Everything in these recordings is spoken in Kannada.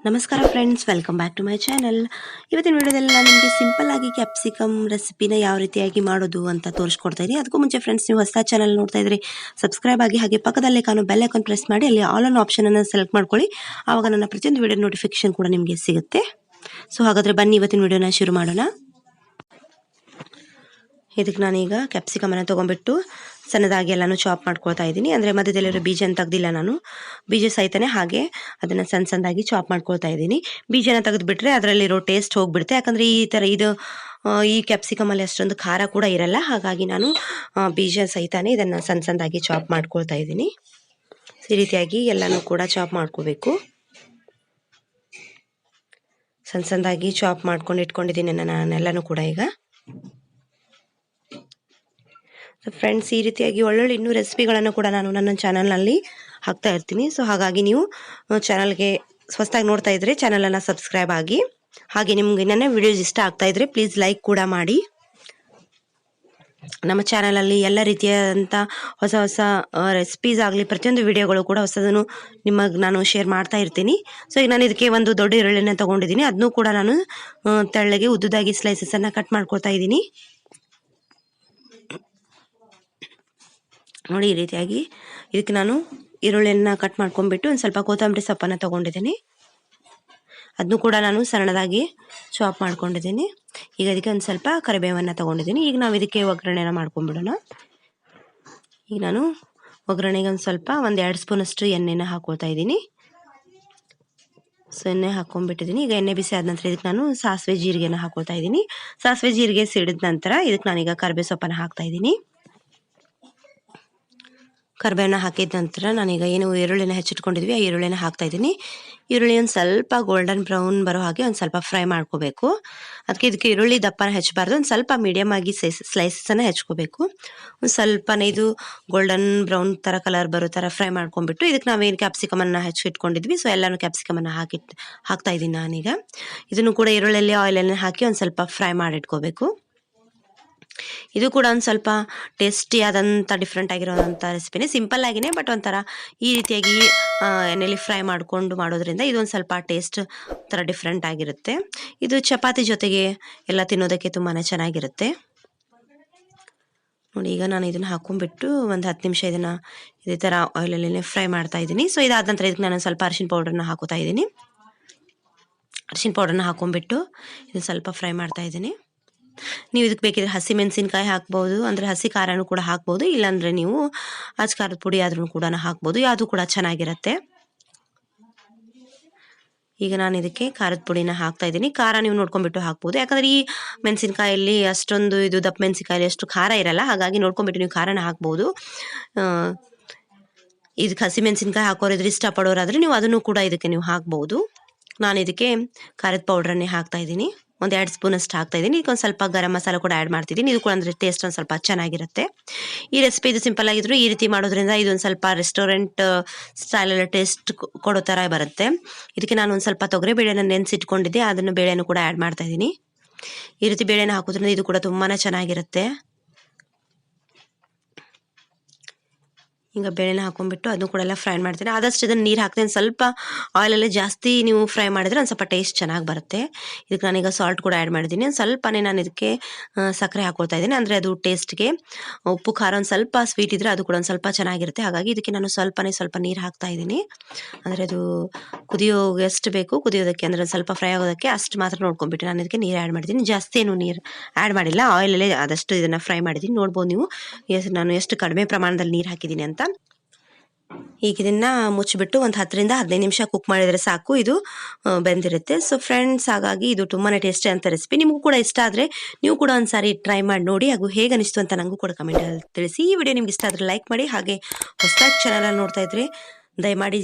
ನಮಸ್ಕಾರ friends, welcome back to my channel. ಇವತ್ತಿನ ವಿಡಿಯೋದಲ್ಲಿ ನಾನು ನಿಮಗೆ ಸಿಂಪಲ್ ಆಗಿ ಕ್ಯಾಪ್ಸಿಕಮ್ ರೆಸಿಪಿನ ಯಾವ ರೀತಿಯಾಗಿ ಮಾಡೋದು ಅಂತ ತೋರಿಸ್ಕೊಡ್ತಾ ಇದ್ದೀನಿ. ಅದಕ್ಕೂ ಮುಂಚೆ ಫ್ರೆಂಡ್ಸ್, ನೀವು ಹೊಸ ಚಾನಲ್ ನೋಡ್ತಾ ಇದ್ರಿ ಸಬ್ಸ್ಕ್ರೈಬ್ ಆಗಿ, ಹಾಗೆ ಪಕ್ಕದಲ್ಲೇ ಕಾಣೋ ಬೆಲ್ ಐಕಾನ್ ಪ್ರೆಸ್ ಮಾಡಿ ಅಲ್ಲಿ ಆಲ್ ಆನ್ ಆಪ್ಷನ್ ಅನ್ನು ಸೆಲೆಕ್ಟ್ ಮಾಡ್ಕೊಳ್ಳಿ. ಆವಾಗ ನನ್ನ ಪ್ರತಿಯೊಂದು ವಿಡಿಯೋ ನೋಟಿಫಿಕೇಶನ್ ಕೂಡ ನಿಮಗೆ ಸಿಗುತ್ತೆ. ಸೊ ಹಾಗಾದರೆ ಬನ್ನಿ ಇವತ್ತಿನ ವಿಡಿಯೋನ ಶುರು ಮಾಡೋಣ. ಇದಕ್ಕೆ ನಾನೀಗ ಕ್ಯಾಪ್ಸಿಕಮನ್ನು ತೊಗೊಂಡ್ಬಿಟ್ಟು ಸಣ್ಣದಾಗಿ ಎಲ್ಲನೂ ಚಾಪ್ ಮಾಡ್ಕೊಳ್ತಾ ಇದ್ದೀನಿ. ಅಂದರೆ ಮಧ್ಯದಲ್ಲಿರೋ ಬೀಜನ ತೆಗೆದಿಲ್ಲ, ನಾನು ಬೀಜ ಸಹಿತನೇ ಹಾಗೆ ಅದನ್ನು ಸಣ್ಣದಾಗಿ ಚಾಪ್ ಮಾಡ್ಕೊಳ್ತಾ ಇದ್ದೀನಿ. ಬೀಜನ ತೆಗೆದುಬಿಟ್ರೆ ಅದರಲ್ಲಿರೋ ಟೇಸ್ಟ್ ಹೋಗಿಬಿಡುತ್ತೆ. ಯಾಕಂದರೆ ಈ ಕ್ಯಾಪ್ಸಿಕಮಲ್ಲಿ ಅಷ್ಟೊಂದು ಖಾರ ಕೂಡ ಇರಲ್ಲ. ಹಾಗಾಗಿ ನಾನು ಬೀಜ ಸಹಿತನೇ ಇದನ್ನು ಸಣ್ಣದಾಗಿ ಚಾಪ್ ಮಾಡ್ಕೊಳ್ತಾ ಇದ್ದೀನಿ. ಈ ರೀತಿಯಾಗಿ ಎಲ್ಲನೂ ಕೂಡ ಚಾಪ್ ಮಾಡ್ಕೋಬೇಕು. ಸಣ್ಣದಾಗಿ ಚಾಪ್ ಮಾಡ್ಕೊಂಡು ಇಟ್ಕೊಂಡಿದ್ದೀನಿ ನಾನೆಲ್ಲನೂ ಕೂಡ. ಈಗ ಫ್ರೆಂಡ್ಸ್, ಈ ರೀತಿಯಾಗಿ ಒಳ್ಳೊಳ್ಳೆ ಇನ್ನೂ ರೆಸಿಪಿಗಳನ್ನು ಕೂಡ ನಾನು ನನ್ನ ಚಾನಲ್ನಲ್ಲಿ ಹಾಕ್ತಾ ಇರ್ತೀನಿ. ಸೊ ಹಾಗಾಗಿ ನೀವು ಚಾನಲ್ಗೆ ಹೊಸದಾಗಿ ನೋಡ್ತಾ ಇದ್ದರೆ ಚಾನಲನ್ನು ಸಬ್ಸ್ಕ್ರೈಬ್ ಆಗಿ, ಹಾಗೆ ನಿಮಗೆ ನನ್ನ ವಿಡಿಯೋಸ್ ಇಷ್ಟ ಆಗ್ತಾ ಇದ್ದರೆ ಪ್ಲೀಸ್ ಲೈಕ್ ಕೂಡ ಮಾಡಿ. ನಮ್ಮ ಚಾನಲಲ್ಲಿ ಎಲ್ಲ ರೀತಿಯಾದಂಥ ಹೊಸ ಹೊಸ ರೆಸಿಪೀಸ್ ಆಗಲಿ, ಪ್ರತಿಯೊಂದು ವಿಡಿಯೋಗಳು ಕೂಡ ಹೊಸದನ್ನು ನಿಮಗೆ ನಾನು ಶೇರ್ ಮಾಡ್ತಾ ಇರ್ತೀನಿ. ಸೊ ಈಗ ನಾನು ಇದಕ್ಕೆ ಒಂದು ದೊಡ್ಡ ಈರುಳ್ಳಿನ ತೊಗೊಂಡಿದ್ದೀನಿ. ಅದನ್ನೂ ಕೂಡ ನಾನು ತೆಳ್ಳಗೆ ಉದ್ದುದಾಗಿ ಸ್ಲೈಸಸನ್ನು ಕಟ್ ಮಾಡ್ಕೊಳ್ತಾ ಇದ್ದೀನಿ. ನೋಡಿ, ಈ ರೀತಿಯಾಗಿ ಇದಕ್ಕೆ ನಾನು ಈರುಳ್ಳಿಯನ್ನು ಕಟ್ ಮಾಡ್ಕೊಂಡ್ಬಿಟ್ಟು ಒಂದು ಸ್ವಲ್ಪ ಕೊತ್ತಂಬರಿ ಸೊಪ್ಪನ್ನು ತೊಗೊಂಡಿದ್ದೀನಿ. ಅದನ್ನು ಕೂಡ ನಾನು ಸಣ್ಣದಾಗಿ ಚಾಪ್ ಮಾಡ್ಕೊಂಡಿದ್ದೀನಿ. ಈಗ ಅದಕ್ಕೆ ಒಂದು ಸ್ವಲ್ಪ ಕರಿಬೇವನ್ನು ತೊಗೊಂಡಿದ್ದೀನಿ. ಈಗ ನಾವು ಇದಕ್ಕೆ ಒಗ್ಗರಣೆನ ಮಾಡ್ಕೊಂಡ್ಬಿಡೋಣ. ಈಗ ನಾನು ಒಗ್ಗರಣೆಗೆ ಒಂದು 2 ಸ್ಪೂನಷ್ಟು ಎಣ್ಣೆನ ಹಾಕ್ಕೊಳ್ತಾ ಇದ್ದೀನಿ. ಸೊ ಎಣ್ಣೆ ಹಾಕ್ಕೊಂಡ್ಬಿಟ್ಟಿದ್ದೀನಿ. ಈಗ ಎಣ್ಣೆ ಬಿಸಿ ಆದ ನಂತರ ಇದಕ್ಕೆ ನಾನು ಸಾಸಿವೆ ಜೀರಿಗೆನ ಹಾಕ್ಕೊಳ್ತಾ ಇದ್ದೀನಿ. ಸಾಸಿವೆ ಜೀರಿಗೆ ಸಿಡಿದ ನಂತರ ಇದಕ್ಕೆ ನಾನೀಗ ಕರಿಬೇವು ಸೊಪ್ಪನ್ನು ಹಾಕ್ತಾ ಇದ್ದೀನಿ. ಕರಿಬೇವನ್ನ ಹಾಕಿದ ನಂತರ ನಾನೀಗ ಏನು ಈರುಳ್ಳಿನ ಹೆಚ್ಚಿಟ್ಕೊಂಡಿದ್ವಿ ಆ ಈರುಳ್ಳಿನ ಹಾಕ್ತಾ ಇದ್ದೀನಿ. ಈರುಳ್ಳಿ ಒಂದು ಸ್ವಲ್ಪ ಗೋಲ್ಡನ್ ಬ್ರೌನ್ ಬರೋ ಹಾಗೆ ಒಂದು ಸ್ವಲ್ಪ ಫ್ರೈ ಮಾಡ್ಕೋಬೇಕು. ಅದಕ್ಕೆ ಇದಕ್ಕೆ ಈರುಳ್ಳಿ ದಪ್ಪನ ಹೆಚ್ಚಬಾರ್ದು, ಒಂದು ಸ್ವಲ್ಪ ಮೀಡಿಯಮ್ ಆಗಿ ಸ್ಲೈಸನ್ನು ಹೆಚ್ಕೋಬೇಕು. ಒಂದು ಸ್ವಲ್ಪನೇ ಇದು ಗೋಲ್ಡನ್ ಬ್ರೌನ್ ಥರ ಕಲರ್ ಬರೋ ಥರ ಫ್ರೈ ಮಾಡ್ಕೊಂಡ್ಬಿಟ್ಟು ಇದಕ್ಕೆ ನಾವೇನು ಕ್ಯಾಪ್ಸಿಕಮನ್ನು ಹೆಚ್ಚಿಟ್ಕೊಂಡಿದ್ವಿ, ಸೊ ಎಲ್ಲನೂ ಕ್ಯಾಪ್ಸಿಕಮನ್ನು ಹಾಕ್ತಾ ಇದ್ದೀನಿ ನಾನೀಗ. ಇದನ್ನು ಕೂಡ ಈರುಳ್ಳಿಯಲ್ಲಿ ಆಯಿಲನ್ನು ಹಾಕಿ ಒಂದು ಸ್ವಲ್ಪ ಫ್ರೈ ಮಾಡಿಟ್ಕೋಬೇಕು. ಇದು ಕೂಡ ಒಂದು ಸ್ವಲ್ಪ ಟೇಸ್ಟಿ ಆದಂಥ ಡಿಫ್ರೆಂಟ್ ಆಗಿರೋವಂಥ ರೆಸಿಪಿನೇ, ಸಿಂಪಲ್ ಆಗಿನೇ, ಬಟ್ ಒಂಥರ ಈ ರೀತಿಯಾಗಿ ಎಣ್ಣೆಯಲ್ಲಿ ಫ್ರೈ ಮಾಡಿಕೊಂಡು ಮಾಡೋದ್ರಿಂದ ಇದೊಂದು ಸ್ವಲ್ಪ ಟೇಸ್ಟ್ ಥರ ಡಿಫ್ರೆಂಟ್ ಆಗಿರುತ್ತೆ. ಇದು ಚಪಾತಿ ಜೊತೆಗೆ ಎಲ್ಲ ತಿನ್ನೋದಕ್ಕೆ ತುಂಬಾ ಚೆನ್ನಾಗಿರುತ್ತೆ. ನೋಡಿ, ಈಗ ನಾನು ಇದನ್ನು ಹಾಕೊಂಡ್ಬಿಟ್ಟು ಒಂದು 10 ನಿಮಿಷ ಇದನ್ನು ಇದೇ ಥರ ಆಯಿಲಲ್ಲೇ ಫ್ರೈ ಮಾಡ್ತಾ ಇದ್ದೀನಿ. ಸೊ ಇದಾದ ನಂತರ ಇದಕ್ಕೆ ನಾನು ಸ್ವಲ್ಪ ಅರಿಶಿನ ಪೌಡ್ರನ್ನ ಹಾಕೋತಾ ಇದ್ದೀನಿ. ಅರಿಶಿನ ಪೌಡ್ರನ್ನ ಹಾಕೊಂಡ್ಬಿಟ್ಟು ಇದನ್ನು ಸ್ವಲ್ಪ ಫ್ರೈ ಮಾಡ್ತಾ ಇದ್ದೀನಿ. ನೀವು ಇದಕ್ಕೆ ಬೇಕಿದ್ರೆ ಹಸಿಮೆಣಸಿನ್ಕಾಯಿ ಹಾಕ್ಬೋದು, ಅಂದರೆ ಹಸಿ ಖಾರನೂ ಕೂಡ ಹಾಕ್ಬೋದು. ಇಲ್ಲಾಂದರೆ ನೀವು ಅಚ್ಚ ಖಾರದ ಪುಡಿ ಆದ್ರೂ ಕೂಡ ಹಾಕ್ಬೋದು, ಯಾವುದು ಕೂಡ ಚೆನ್ನಾಗಿರುತ್ತೆ. ಈಗ ನಾನು ಇದಕ್ಕೆ ಖಾರದ ಪುಡಿನ ಹಾಕ್ತಾ ಇದ್ದೀನಿ. ಖಾರ ನೀವು ನೋಡ್ಕೊಂಡ್ಬಿಟ್ಟು ಹಾಕ್ಬೋದು, ಯಾಕಂದರೆ ಈ ಮೆಣಸಿನ್ಕಾಯಲ್ಲಿ ಅಷ್ಟೊಂದು ಇದು ದಪ್ಪ ಮೆಣಸಿನ್ಕಾಯಲ್ಲಿ ಅಷ್ಟು ಖಾರ ಇರಲ್ಲ. ಹಾಗಾಗಿ ನೋಡ್ಕೊಂಡ್ಬಿಟ್ಟು ನೀವು ಖಾರನ ಹಾಕ್ಬೋದು. ಇದಕ್ಕೆ ಹಸಿಮೆಣಸಿನ್ಕಾಯಿ ಹಾಕೋರಿದ್ರೆ ಇಷ್ಟಪಡೋರಾದರೆ ನೀವು ಅದನ್ನು ಕೂಡ ಇದಕ್ಕೆ ನೀವು ಹಾಕ್ಬೋದು. ನಾನು ಇದಕ್ಕೆ ಖಾರದ ಪೌಡ್ರನ್ನೇ ಹಾಕ್ತಾ ಇದ್ದೀನಿ. ಒಂದು 2 ಸ್ಪೂನಷ್ಟು ಹಾಕ್ತಾ ಇದ್ದೀನಿ. ಈಗ ಒಂದು ಸ್ವಲ್ಪ ಗರಂ ಮಸಾಲೆ ಕೂಡ ಆ್ಯಡ್ ಮಾಡ್ತಿದ್ದೀನಿ. ಇದು ಕೂಡ ಅಂದರೆ ಟೇಸ್ಟ್ ಒಂದು ಸ್ವಲ್ಪ ಚೆನ್ನಾಗಿರುತ್ತೆ. ಈ ರೆಸಿಪಿ ಇದು ಸಿಂಪಲ್ ಆಗಿದ್ರು ಈ ರೀತಿ ಮಾಡೋದ್ರಿಂದ ಇದೊಂದು ಸ್ವಲ್ಪ ರೆಸ್ಟೋರೆಂಟ್ ಸ್ಟೈಲಲ್ಲಿ ಟೇಸ್ಟ್ ಕೊಡೋ ಥರ ಬರುತ್ತೆ. ಇದಕ್ಕೆ ನಾನು ಒಂದು ಸ್ವಲ್ಪ ತೊಗರಿ ಬೇಳೆನ ನೆನೆಸಿಟ್ಕೊಂಡಿದ್ದೆ, ಅದನ್ನು ಬೇಳೆನೂ ಕೂಡ ಆ್ಯಡ್ ಮಾಡ್ತಾ ಇದ್ದೀನಿ. ಈ ರೀತಿ ಬೇಳೆನ ಹಾಕೋದ್ರಿಂದ ಇದು ಕೂಡ ತುಂಬಾ ಚೆನ್ನಾಗಿರುತ್ತೆ. ಈಗ ಬೇಳೆನ ಹಾಕೊಂಡ್ಬಿಟ್ಟು ಅದನ್ನು ಕೂಡ ಎಲ್ಲ ಫ್ರೈ ಮಾಡ್ತೀನಿ. ಆದಷ್ಟು ಇದನ್ನು ನೀರು ಹಾಕ್ತೀನಿ. ಸ್ವಲ್ಪ ಆಯಿಲಲ್ಲೇ ಜಾಸ್ತಿ ನೀವು ಫ್ರೈ ಮಾಡಿದ್ರೆ ಒಂದು ಸ್ವಲ್ಪ ಟೇಸ್ಟ್ ಚೆನ್ನಾಗಿ ಬರುತ್ತೆ. ಇದಕ್ಕೆ ನಾನೀಗ ಸಾಲ್ಟ್ ಕೂಡ ಆ್ಯಡ್ ಮಾಡಿದ್ದೀನಿ. ಒಂದು ಸ್ವಲ್ಪನೇ ನಾನು ಇದಕ್ಕೆ ಸಕ್ಕರೆ ಹಾಕ್ಕೊಳ್ತಾ ಇದ್ದೀನಿ. ಅಂದರೆ ಅದು ಟೇಸ್ಟ್ಗೆ ಉಪ್ಪು ಖಾರ ಒಂದು ಸ್ವಲ್ಪ ಸ್ವೀಟ್ ಇದ್ದರೆ ಅದು ಕೂಡ ಒಂದು ಸ್ವಲ್ಪ ಚೆನ್ನಾಗಿರುತ್ತೆ. ಹಾಗಾಗಿ ಇದಕ್ಕೆ ನಾನು ಸ್ವಲ್ಪ ನೀರು ಹಾಕ್ತಾ ಇದ್ದೀನಿ. ಅಂದರೆ ಅದು ಕುದಿಯೋಗೆ ಎಷ್ಟು ಬೇಕು ಕುದಿಯೋದಕ್ಕೆ, ಅಂದರೆ ಸ್ವಲ್ಪ ಫ್ರೈ ಆಗೋದಕ್ಕೆ ಅಷ್ಟು ಮಾತ್ರ ನೋಡ್ಕೊಂಡ್ಬಿಟ್ಟು ನಾನು ಇದಕ್ಕೆ ನೀರು ಆ್ಯಡ್ ಮಾಡಿದ್ದೀನಿ. ಜಾಸ್ತಿ ಏನು ನೀರು ಆ್ಯಡ್ ಮಾಡಿಲ್ಲ, ಆಯಿಲಲ್ಲೇ ಆದಷ್ಟು ಇದನ್ನು ಫ್ರೈ ಮಾಡಿದ್ದೀನಿ. ನೋಡ್ಬೋದು ನೀವು ನಾನು ಎಷ್ಟು ಕಡಿಮೆ ಪ್ರಮಾಣದಲ್ಲಿ ನೀರು ಹಾಕಿದ್ದೀನಿ ಅಂತ. ಈಗ ಇದನ್ನು ಮುಚ್ಚಿಬಿಟ್ಟು ಒಂದು 10 ರಿಂದ 15 ನಿಮಿಷ ಕುಕ್ ಮಾಡಿದರೆ ಸಾಕು, ಇದು ಬೆಂದಿರುತ್ತೆ. ಸೊ ಫ್ರೆಂಡ್ಸ್, ಹಾಗಾಗಿ ಇದು ತುಂಬಾ ಟೇಸ್ಟಿ ಅಂತ ರೆಸಿಪಿ. ನಿಮಗೂ ಕೂಡ ಇಷ್ಟ ಆದರೆ ನೀವು ಕೂಡ ಒಂದು ಸಾರಿ ಟ್ರೈ ಮಾಡಿ ನೋಡಿ, ಹಾಗೂ ಹೇಗೆ ಅನಿಸ್ತು ಅಂತ ನನಗೂ ಕೂಡ ಕಮೆಂಟಲ್ಲಿ ತಿಳಿಸಿ. ಈ ವಿಡಿಯೋ ನಿಮ್ಗೆ ಇಷ್ಟ ಆದರೆ ಲೈಕ್ ಮಾಡಿ, ಹಾಗೆ ಹೊಸದಾಗಿ ಚಾನಲನ್ನು ನೋಡ್ತಾ ಇದ್ದರೆ ದಯಮಾಡಿ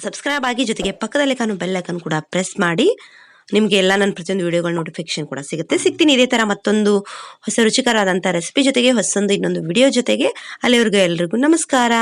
ಸಬ್ಸ್ಕ್ರೈಬ್ ಆಗಿ, ಜೊತೆಗೆ ಪಕ್ಕದಲ್ಲೇ ಕಾಣೋ ಬೆಲ್ ಐಕಾನ್ ಕೂಡ ಪ್ರೆಸ್ ಮಾಡಿ. ನಿಮಗೆ ಎಲ್ಲ ನನ್ನ ಪ್ರತಿಯೊಂದು ವಿಡಿಯೋಗಳ ನೋಟಿಫಿಕೇಶನ್ ಕೂಡ ಸಿಗ್ತೀನಿ. ಇದೇ ಥರ ಮತ್ತೊಂದು ಹೊಸ ರುಚಿಕರವಾದಂಥ ರೆಸಿಪಿ ಜೊತೆಗೆ ಇನ್ನೊಂದು ವಿಡಿಯೋ ಜೊತೆಗೆ. ಅಲ್ಲಿವರೆಗೂ ಎಲ್ರಿಗೂ ನಮಸ್ಕಾರ.